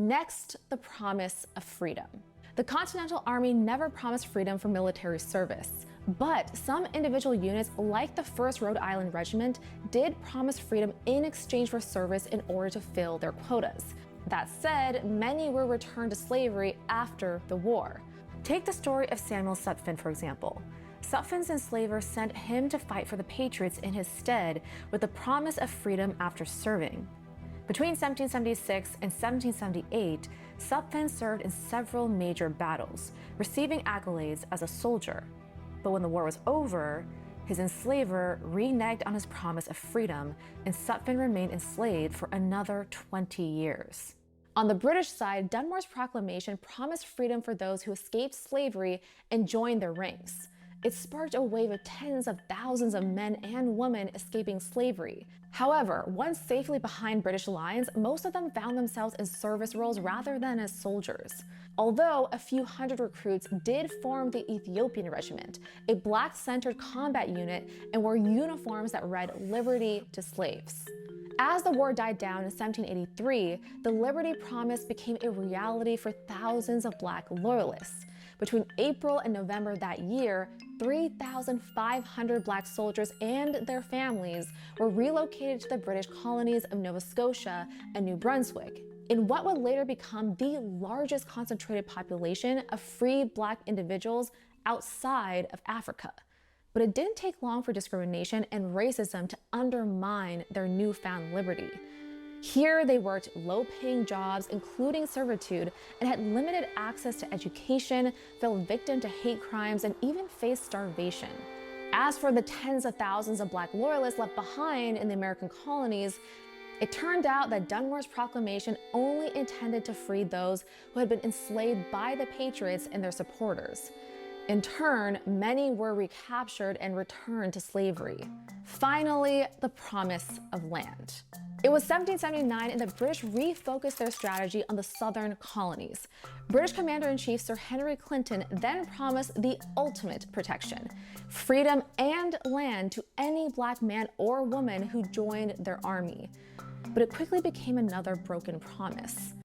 Next, the promise of freedom. The Continental Army never promised freedom for military service, but some individual units, like the 1st Rhode Island Regiment, did promise freedom in exchange for service in order to fill their quotas. That said, many were returned to slavery after the war. Take the story of Samuel Sutphin, for example. Sutphin's enslavers sent him to fight for the Patriots in his stead with the promise of freedom after serving. Between 1776 and 1778, Sutphin served in several major battles, receiving accolades as a soldier. But when the war was over, his enslaver reneged on his promise of freedom, and Sutphin remained enslaved for another 20 years. On the British side, Dunmore's proclamation promised freedom for those who escaped slavery and joined their ranks. It sparked a wave of tens of thousands of men and women escaping slavery. However, once safely behind British lines, most of them found themselves in service roles rather than as soldiers. Although a few hundred recruits did form the Ethiopian Regiment, a Black-centered combat unit, and wore uniforms that read "Liberty to Slaves." As the war died down in 1783, the Liberty Promise became a reality for thousands of Black loyalists. Between April and November that year, 3,500 Black soldiers and their families were relocated to the British colonies of Nova Scotia and New Brunswick, in what would later become the largest concentrated population of free Black individuals outside of Africa. But it didn't take long for discrimination and racism to undermine their newfound liberty. Here, they worked low-paying jobs, including servitude, and had limited access to education, fell victim to hate crimes, and even faced starvation. As for the tens of thousands of Black loyalists left behind in the American colonies, it turned out that Dunmore's proclamation only intended to free those who had been enslaved by the Patriots and their supporters. In turn, many were recaptured and returned to slavery. Finally, the promise of land. It was 1779 and the British refocused their strategy on the southern colonies. British Commander-in-Chief Sir Henry Clinton then promised the ultimate protection: freedom and land to any Black man or woman who joined their army. But it quickly became another broken promise.